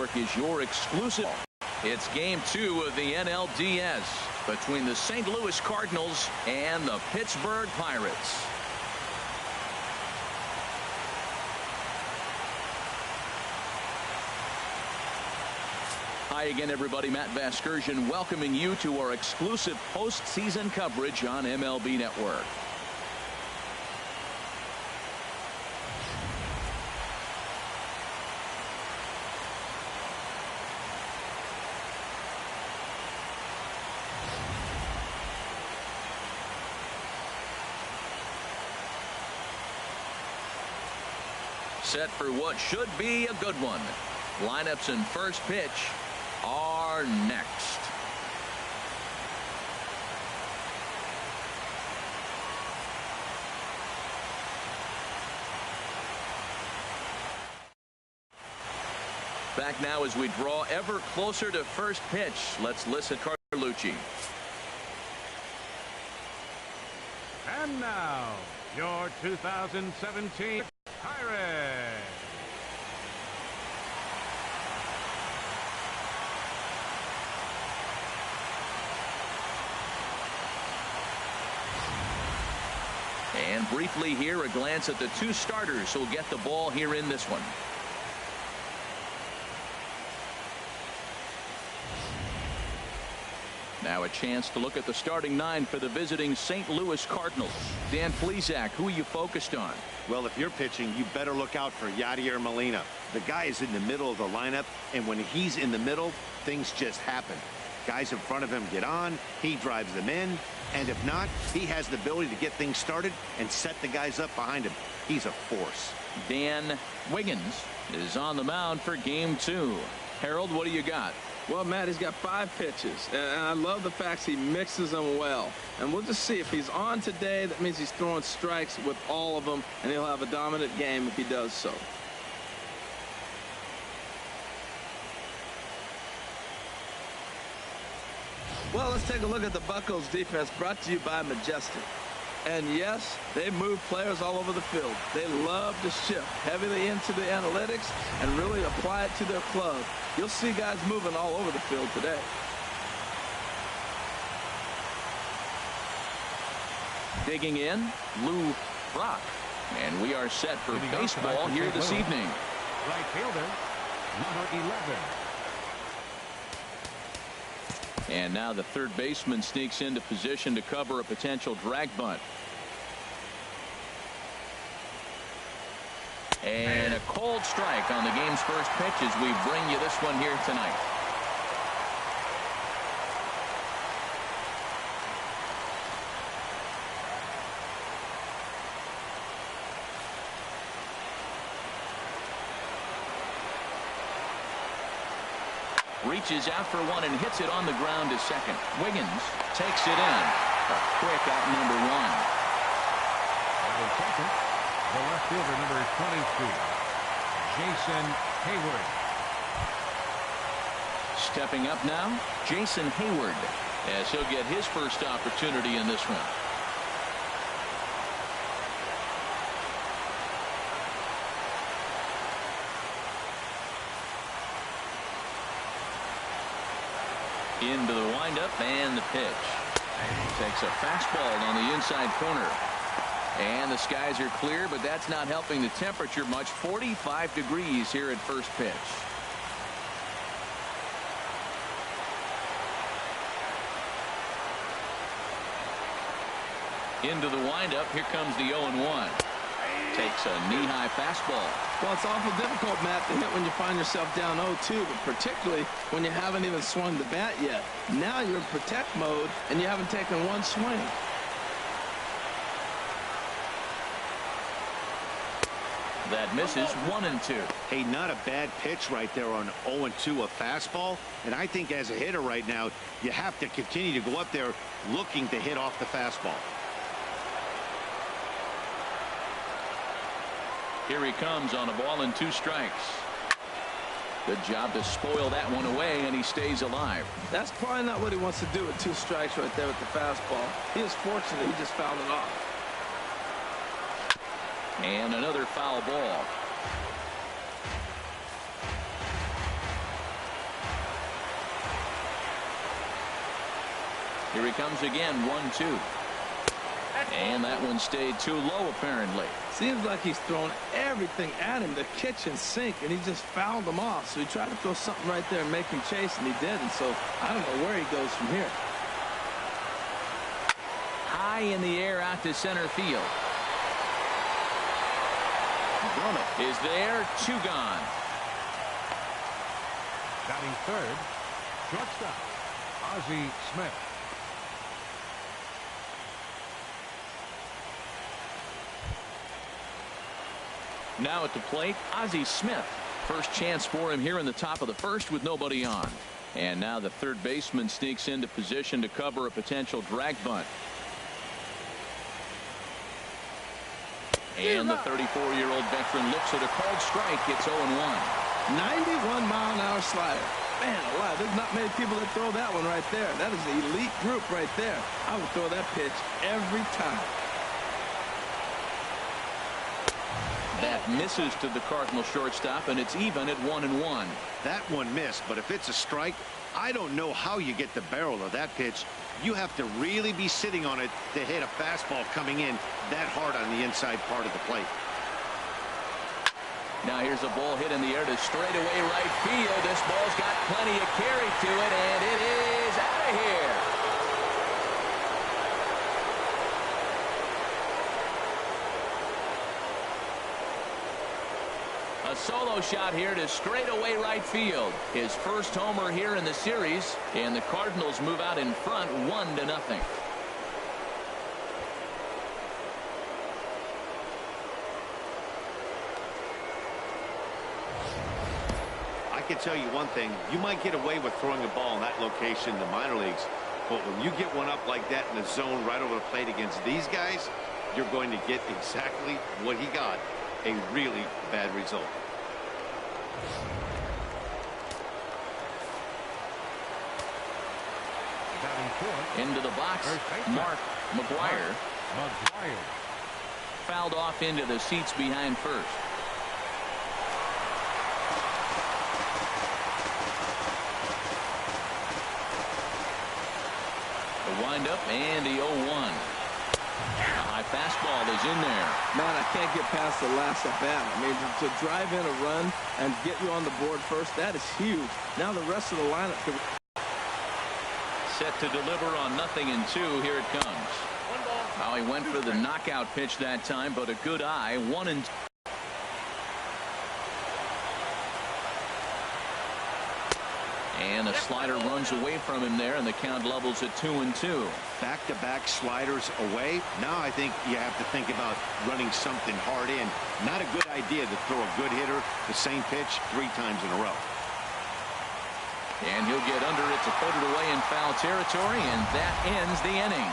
Network is your exclusive. It's Game 2 of the NLDS between the St. Louis Cardinals and the Pittsburgh Pirates. Hi again, everybody. Matt Vasgersian welcoming you to our exclusive postseason coverage on MLB Network. Set for what should be a good one. Lineups and first pitch are next. Back now as we draw ever closer to first pitch. Let's listen to Carlucci. And now, your 2017 Pirates. And briefly here, a glance at the two starters who'll get the ball here in this one. Now a chance to look at the starting nine for the visiting St. Louis Cardinals. Dan Plesac, who are you focused on? Well, if you're pitching, you better look out for Yadier Molina. The guy is in the middle of the lineup, and when he's in the middle, things just happen. Guys in front of him get on, he drives them in, and if not, he has the ability to get things started and set the guys up behind him. He's a force. Dan Wiggins is on the mound for Game 2. Harold, what do you got? Well, Matt, he's got 5 pitches, and I love the fact he mixes them well. And we'll just see if he's on today. That means he's throwing strikes with all of them, and he'll have a dominant game if he does so. Well, let's take a look at the Buccos defense, brought to you by Majestic. And yes, they move players all over the field. They love to shift heavily into the analytics and really apply it to their club. You'll see guys moving all over the field today. Digging in, Lou Brock. And we are set for baseball here this evening. Right fielder, number 11. And now the third baseman sneaks into position to cover a potential drag bunt. And a cold strike on the game's first pitch as we bring you this one here tonight. Reaches out for one and hits it on the ground to second. Wiggins takes it in. A quick out number 1. In second, the left fielder, number 22, Jason Hayward. Stepping up now, Jason Hayward, as he'll get his first opportunity in this one. Into the windup and the pitch. Takes a fastball on the inside corner. And the skies are clear, but that's not helping the temperature much. 45 degrees here at first pitch. Into the windup. Here comes the 0-1. Takes a knee-high fastball. Well, it's awful difficult, Matt, to hit when you find yourself down 0-2, but particularly when you haven't even swung the bat yet. Now you're in protect mode, and you haven't taken one swing. That misses. 1-2. Hey, not a bad pitch right there on 0-2, a fastball. And I think as a hitter right now, you have to continue to go up there looking to hit off the fastball. Here he comes on a ball and 2 strikes. Good job to spoil that one away, and he stays alive. That's probably not what he wants to do with 2 strikes right there with the fastball. He is fortunate he just fouled it off. And another foul ball. Here he comes again, 1-2. And that one stayed too low, apparently. Seems like he's thrown everything at him, the kitchen sink, and he just fouled them off. So he tried to throw something right there and make him chase, and he did. And so I don't know where he goes from here. High in the air out to center field. Is there, 2 gone. Batting third, shortstop, Ozzie Smith. Now at the plate, Ozzie Smith. First chance for him here in the top of the first with nobody on. And now the third baseman sneaks into position to cover a potential drag bunt. And the 34-year-old veteran looks at a called strike. It's 0-1. 91-mile-an-hour slider. Man alive, there's not many people that throw that one right there. That is the elite group right there. I would throw that pitch every time. That misses to the Cardinal shortstop, and it's even at 1-1. That one missed, but if it's a strike, I don't know how you get the barrel of that pitch. You have to really be sitting on it to hit a fastball coming in that hard on the inside part of the plate. Now here's a ball hit in the air to straightaway right field. This ball's got plenty of carry to it, and it is out of here. A solo shot here to straightaway right field. His first homer here in the series, and the Cardinals move out in front 1-0. I can tell you one thing, you might get away with throwing a ball in that location in the minor leagues, but when you get one up like that in the zone right over the plate against these guys, you're going to get exactly what he got, a really bad result. Into the box, Mark McGuire. Fouled off into the seats behind first. The windup and the 0-1. A high fastball is in there. Man, I can't get past the last at bat. I mean, to drive in a run and get you on the board first, that is huge. Now the rest of the lineup could... Set to deliver on 0-2. Here it comes. Oh, he went for the knockout pitch that time, but a good eye. 1-2. And a slider runs away from him there, and the count levels at 2-2. Back-to-back sliders away. Now I think you have to think about running something hard in. Not a good idea to throw a good hitter the same pitch 3 times in a row. And he'll get under it to put it away in foul territory, and that ends the inning.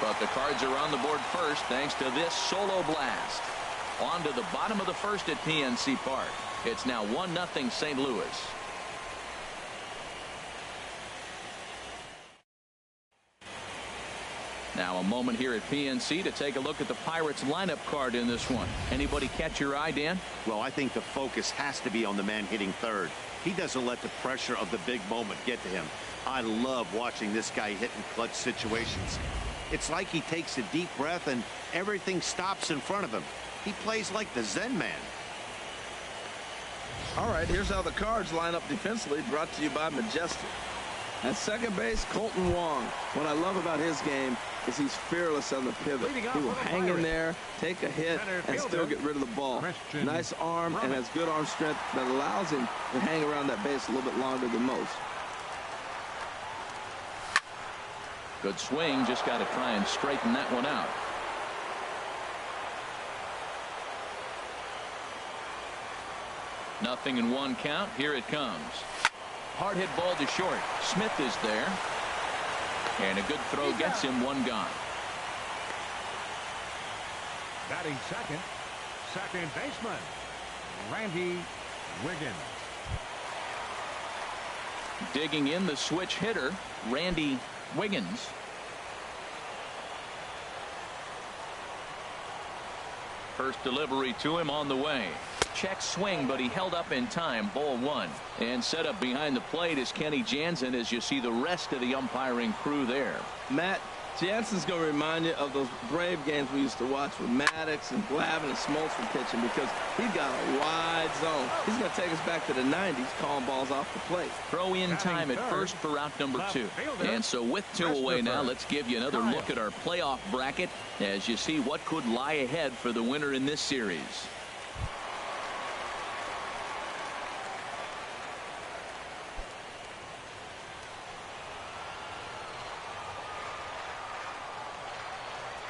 But the Cards are on the board first thanks to this solo blast. On to the bottom of the first at PNC Park. It's now 1-0 St. Louis. Now a moment here at PNC to take a look at the Pirates lineup card in this one. Anybody catch your eye, Dan? Well, I think the focus has to be on the man hitting third. He doesn't let the pressure of the big moment get to him. I love watching this guy hit in clutch situations. It's like he takes a deep breath and everything stops in front of him. He plays like the Zen man. All right, here's how the Cards line up defensively, brought to you by Majestic. At second base, Colton Wong. What I love about his game is he's fearless on the pivot. He will hang in there, take a hit, and still get rid of the ball. Nice arm and has good arm strength that allows him to hang around that base a little bit longer than most. Good swing, just got to try and straighten that one out. Nothing in 1 count. Here it comes. Hard hit ball to short. Smith is there. And a good throw gets him 1 gone. Batting second baseman, Randy Wiggins. Digging in the switch hitter, Randy Wiggins. First delivery to him on the way. Check swing, but he held up in time. Ball one. And set up behind the plate is Kenny Jansen as you see the rest of the umpiring crew there. Matt, Jansen's going to remind you of those Brave games we used to watch with Maddox and Glavine and Smoltz were pitching, because he's got a wide zone. He's going to take us back to the 90s, calling balls off the plate. Throw in time at first for out number 2. And so with 2 away now, let's give you another look at our playoff bracket as you see what could lie ahead for the winner in this series.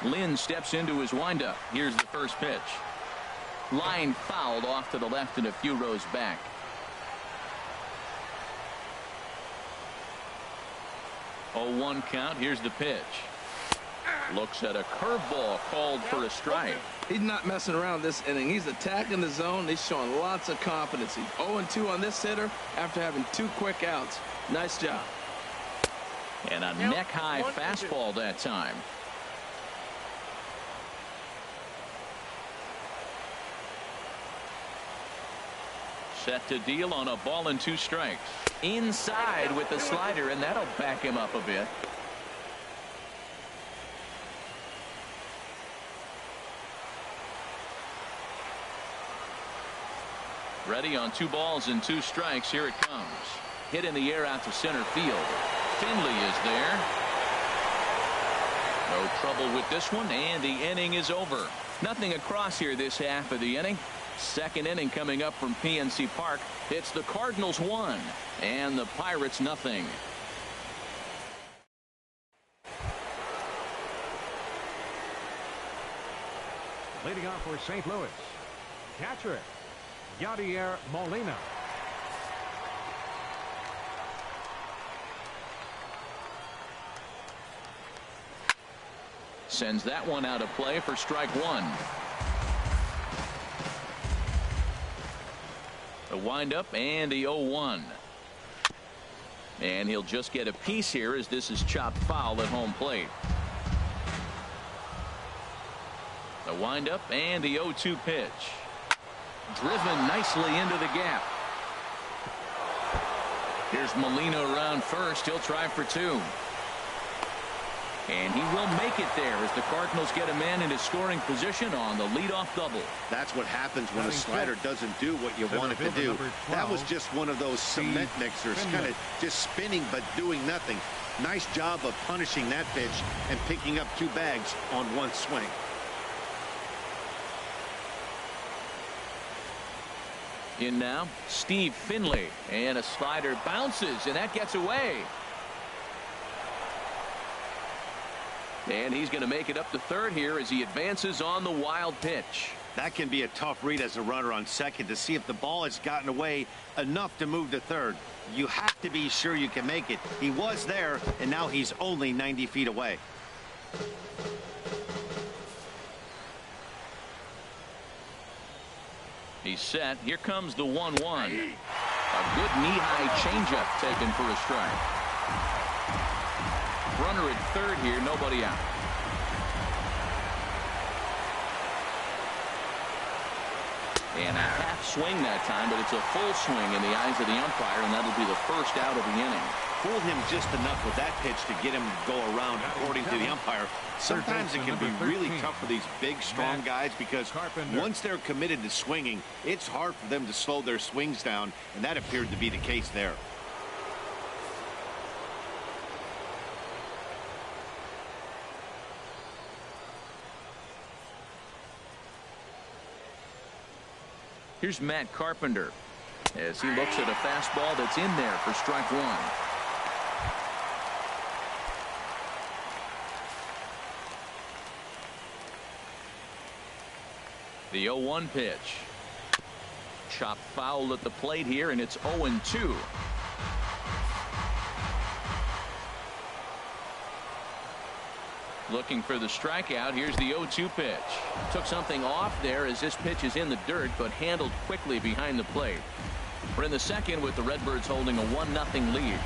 Lynn steps into his windup. Here's the first pitch. Line fouled off to the left and a few rows back. Oh, 1 count. Here's the pitch. Looks at a curveball called for a strike. He's not messing around this inning. He's attacking the zone. He's showing lots of confidence. He's 0-2 on this hitter after having 2 quick outs. Nice job. And a neck-high fastball that time. Set to deal on a ball and 2 strikes. Inside with the slider, and that'll back him up a bit. Ready on 2 balls and 2 strikes. Here it comes. Hit in the air out to center field. Finley is there. No trouble with this one, and the inning is over. Nothing across here this half of the inning. Second inning coming up from PNC Park. It's the Cardinals 1 and the Pirates nothing. Leading off for St. Louis, catcher Yadier Molina. Sends that one out of play for strike 1. A windup and the 0-1. And he'll just get a piece here as this is chopped foul at home plate. The windup and the 0-2 pitch. Driven nicely into the gap. Here's Molina around first. He'll try for 2. And he will make it there as the Cardinals get a man in his scoring position on the leadoff double. That's what happens when a slider doesn't do what you want it to do. That was just one of those cement mixers, kind of just spinning but doing nothing. Nice job of punishing that pitch and picking up 2 bags on 1 swing. In now, Steve Finley, and a slider bounces, and that gets away. And he's going to make it up to third here as he advances on the wild pitch. That can be a tough read as a runner on second to see if the ball has gotten away enough to move to third. You have to be sure you can make it. He was there, and now he's only 90 feet away. He's set. Here comes the 1-1. A good knee-high changeup taken for a strike. Runner at third here, nobody out. And a half swing that time, but it's a full swing in the eyes of the umpire, and that'll be the first out of the inning. Fooled him just enough with that pitch to get him to go around, according to the umpire. Sometimes it can be really tough for these big, strong guys because once they're committed to swinging, it's hard for them to slow their swings down, and that appeared to be the case there. Here's Matt Carpenter as he looks at a fastball that's in there for strike 1. The 0-1 pitch. Chopped foul at the plate here, and it's 0-2. Looking for the strikeout. Here's the 0-2 pitch. Took something off there as this pitch is in the dirt, but handled quickly behind the plate. We're in the second with the Redbirds holding a 1-0 lead.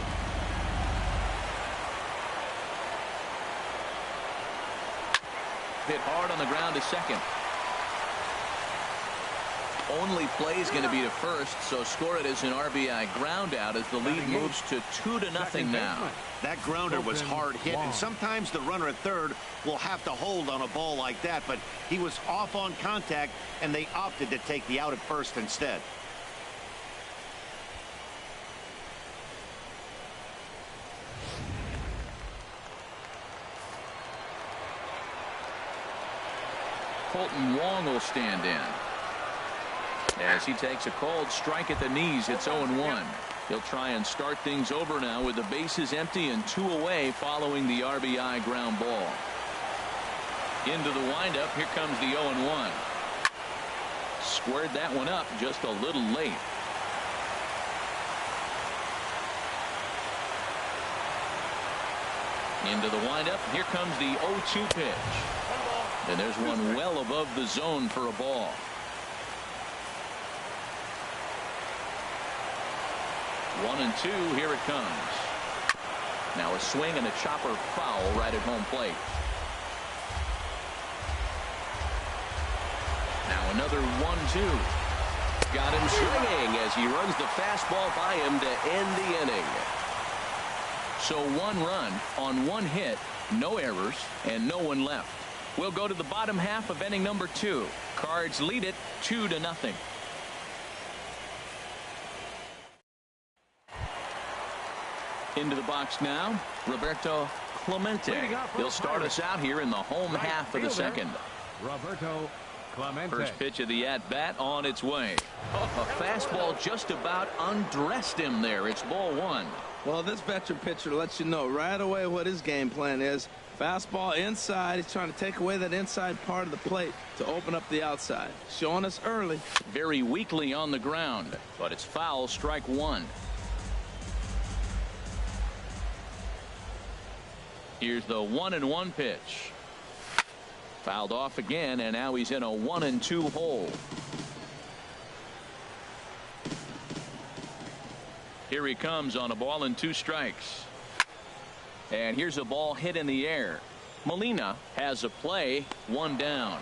Hit hard on the ground to second. only play is going to be to first, so score it as an RBI ground out as the lead moves to 2-0 now. That grounder was hard hit, and sometimes the runner at third will have to hold on a ball like that, but he was off on contact, and they opted to take the out at first instead. Colton Wong will stand in as he takes a called strike at the knees. It's 0-1. He'll try and start things over now with the bases empty and 2 away following the RBI ground ball. Into the windup. Here comes the 0-1. Squared that one up just a little late. Into the windup. Here comes the 0-2 pitch. And there's one well above the zone for a ball. One and two. Here it comes. Now a swing and a chopper foul right at home plate. Now another 1-2. Got him swinging as he runs the fastball by him to end the inning. So 1 run on 1 hit, no errors, and no one left. We'll go to the bottom half of inning number 2. Cards lead it 2-0. Into the box now, Roberto Clemente. He'll start us out here in the home half of the second. Roberto Clemente. First pitch of the at-bat on its way. A fastball just about undressed him there. It's ball 1. Well, this veteran pitcher lets you know right away what his game plan is. Fastball inside. He's trying to take away that inside part of the plate to open up the outside. Showing us early. Very weakly on the ground, but it's foul. Strike 1. Here's the 1-1 pitch. Fouled off again, and now he's in a 1-2 hole. Here he comes on a ball and 2 strikes. And here's a ball hit in the air. Molina has a play. 1 down.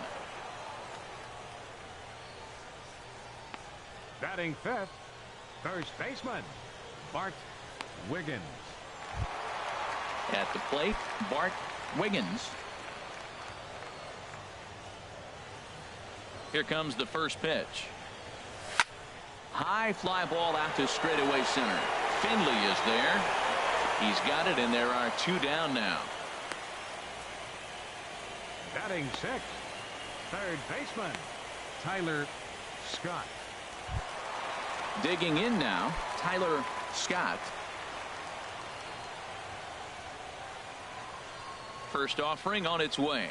Batting fifth, first baseman Bart Wiggins. At the plate, Bart Wiggins. Here comes the first pitch. High fly ball out to straightaway center. Finley is there. He's got it, and there are 2 down now. Batting sixth, third baseman Tyler Scott. Digging in now, Tyler Scott. First offering on its way.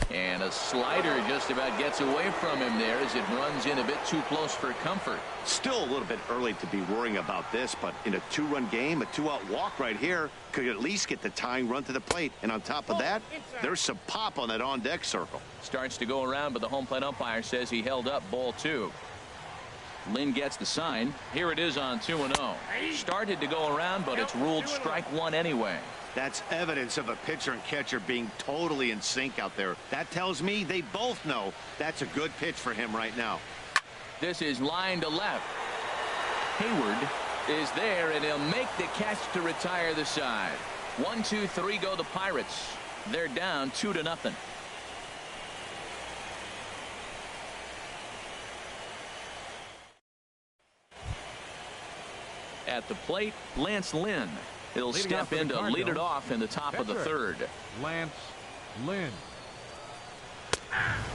And a slider just about gets away from him there as it runs in a bit too close for comfort. Still a little bit early to be worrying about this, but in a 2-run game, a 2-out walk right here could at least get the tying run to the plate. And on top of that, there's some pop on that on-deck circle. Starts to go around, but the home plate umpire says he held up ball 2. Lynn gets the sign. Here it is on 2-0. Started to go around, but it's ruled strike 1 anyway. That's evidence of a pitcher and catcher being totally in sync out there. That tells me they both know that's a good pitch for him right now. This is line to left. Hayward is there, and he'll make the catch to retire the side. 1, 2, 3 go the Pirates. They're down 2-0. At the plate, Lance Lynn. He'll step in to lead it off in the top of the third. Lance Lynn.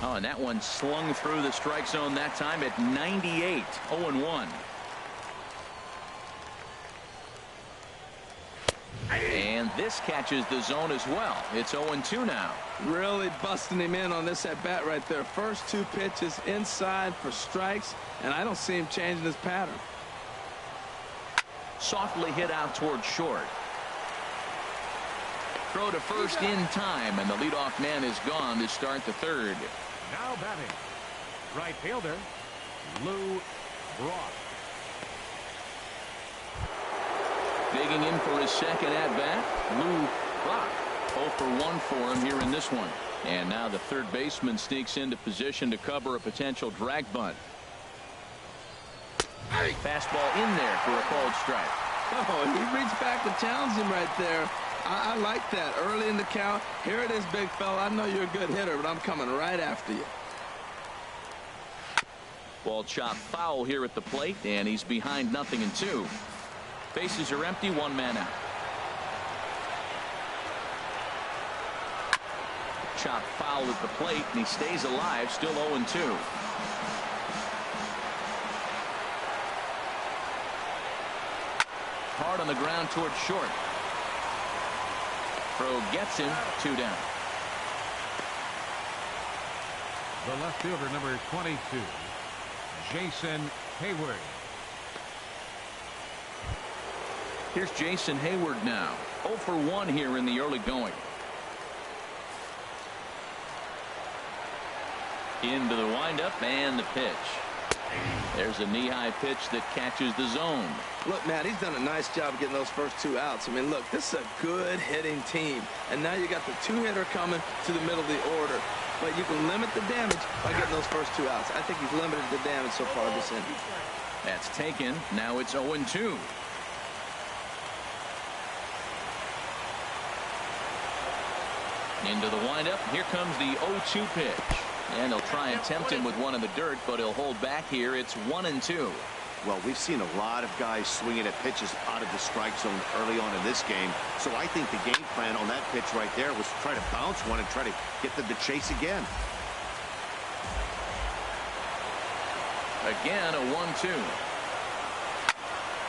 Oh, and that one slung through the strike zone that time at 98. 0-1. And this catches the zone as well. It's 0-2 now. Really busting him in on this at bat right there. First 2 pitches inside for strikes, and I don't see him changing his pattern. Softly hit out toward short. Throw to first in time, and the leadoff man is gone to start the third. Now batting, right fielder Lou Brock. Digging in for his second at bat, Lou Brock. 0 for 1 for him here in this one. And now the third baseman sneaks into position to cover a potential drag bunt. Fastball in there for a called strike. Oh, he reached back to challenge him right there. I like that. Early in the count. Here it is, big fella. I know you're a good hitter, but I'm coming right after you. Ball chopped foul here at the plate, and he's behind 0-2. Bases are empty, one man out. Chopped foul at the plate, and he stays alive, still 0-2. Hard on the ground towards short. Throw gets him, 2 down. The left fielder, number 22, Jason Hayward. Here's Jason Hayward now. 0 for 1 here in the early going. Into the windup and the pitch. There's a knee-high pitch that catches the zone. Look, Matt, he's done a nice job of getting those first 2 outs. I mean, look, this is a good hitting team. And now you got the 2-hitter coming to the middle of the order. But you can limit the damage by getting those first 2 outs. I think he's limited the damage so far this inning. That's taken. Now it's 0-2. Into the windup. Here comes the 0-2 pitch. And he'll try and tempt him with one in the dirt, but he'll hold back here. It's 1-2. Well, we've seen a lot of guys swinging at pitches out of the strike zone early on in this game. So I think the game plan on that pitch right there was to try to bounce one and try to get them to chase again. Again, a 1-2.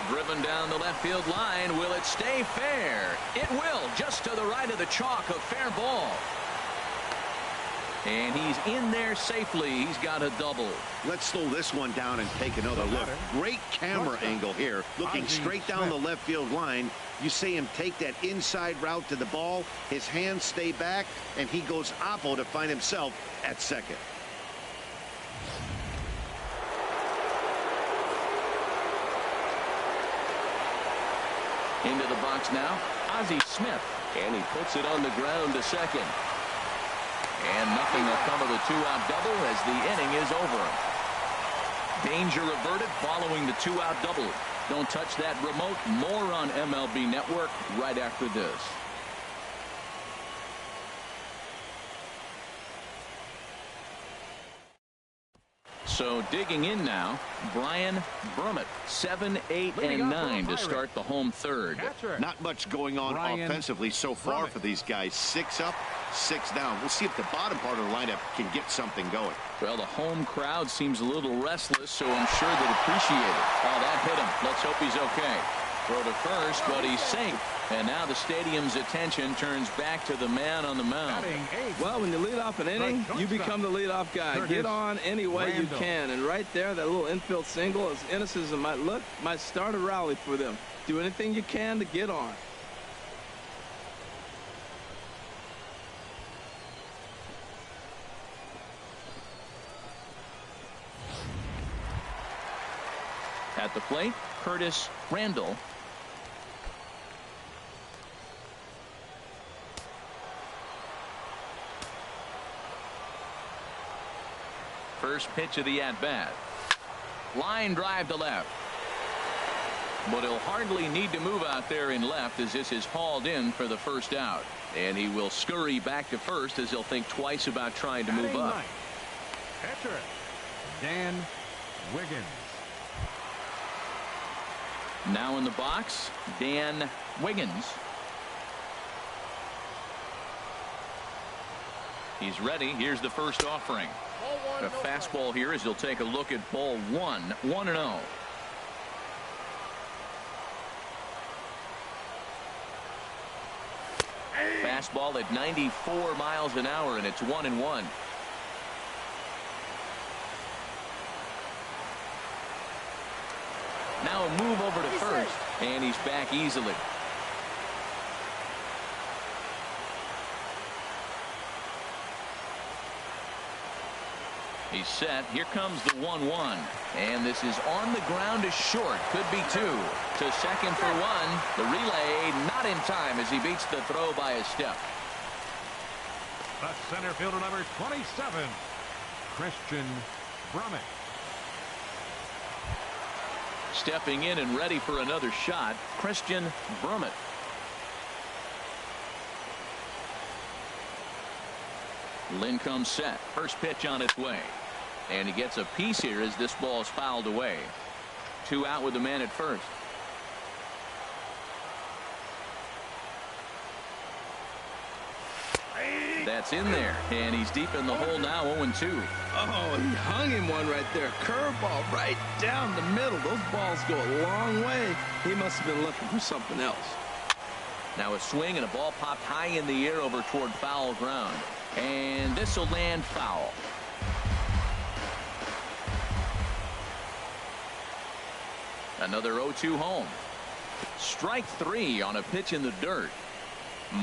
Driven down the left field line. Will it stay fair? It will. Just to the right of the chalk. A fair ball. And he's in there safely. He's got a double. Let's slow this one down and take another look. Great camera angle here. Looking straight down the left field line. You see him take that inside route to the ball. His hands stay back, and he goes oppo to find himself at second. Into the box now, Ozzie Smith. And he puts it on the ground to second. And nothing will come of the 2-out double as the inning is over. Danger averted following the 2-out double. Don't touch that remote. More on MLB Network right after this. So digging in now, Brian Brummett, 7, 8, and 9 to start the home third. Not much going on offensively so far for these guys. 6 up, 6 down. We'll see if the bottom part of the lineup can get something going. Well, the home crowd seems a little restless, so I'm sure they'd appreciate it. Oh, that hit him. Let's hope he's okay. Throw to first, but he's safe. And now the stadium's attention turns back to the man on the mound. Well, when you lead off an inning, you become the leadoff guy. Get on any way you can. And right there, that little infield single, as innocent as it might look, might start a rally for them. Do anything you can to get on. At the plate, Curtis Randall. First pitch of the at-bat. Line drive to left. But he'll hardly need to move out there in left as this is hauled in for the first out. And he will scurry back to first as he'll think twice about trying to move up. Catcher, Dan Wiggins. Now in the box, Dan Wiggins. He's ready. Here's the first offering. A fastball here as he'll take a look at ball 1, 1-0. Fastball at 94 miles an hour, and it's 1-1. Now a move over to first, and he's back easily. He's set. Here comes the 1-1. And this is on the ground to short. Could be 2. To second for 1. The relay not in time as he beats the throw by a step. The center fielder, number 27, Christian Brummett. Stepping in and ready for another shot, Christian Brummett. Lynn comes set. First pitch on its way. And he gets a piece here as this ball is fouled away. 2 out with the man at first. That's in there, and he's deep in the hole now. 0-2. Oh, he hung him one right there. Curveball right down the middle. Those balls go a long way. He must have been looking for something else. Now a swing and a ball popped high in the air over toward foul ground, and this will land foul. Another 0-2 home. Strike 3 on a pitch in the dirt.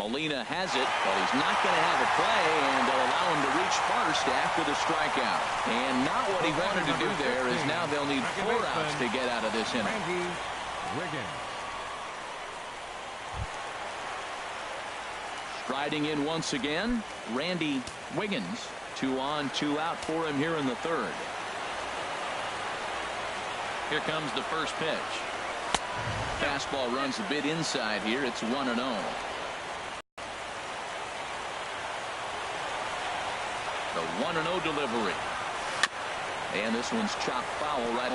Molina has it, but he's not going to have a play, and they'll allow him to reach first after the strikeout. And not what he wanted to do there, is now they'll need 4 outs to get out of this inning. Randy Wiggins. Striding in once again, Randy Wiggins. 2 on, 2 out for him here in the third. Here comes the first pitch. Fastball runs a bit inside here. It's 1-0. The 1-0 delivery. And this one's chopped foul right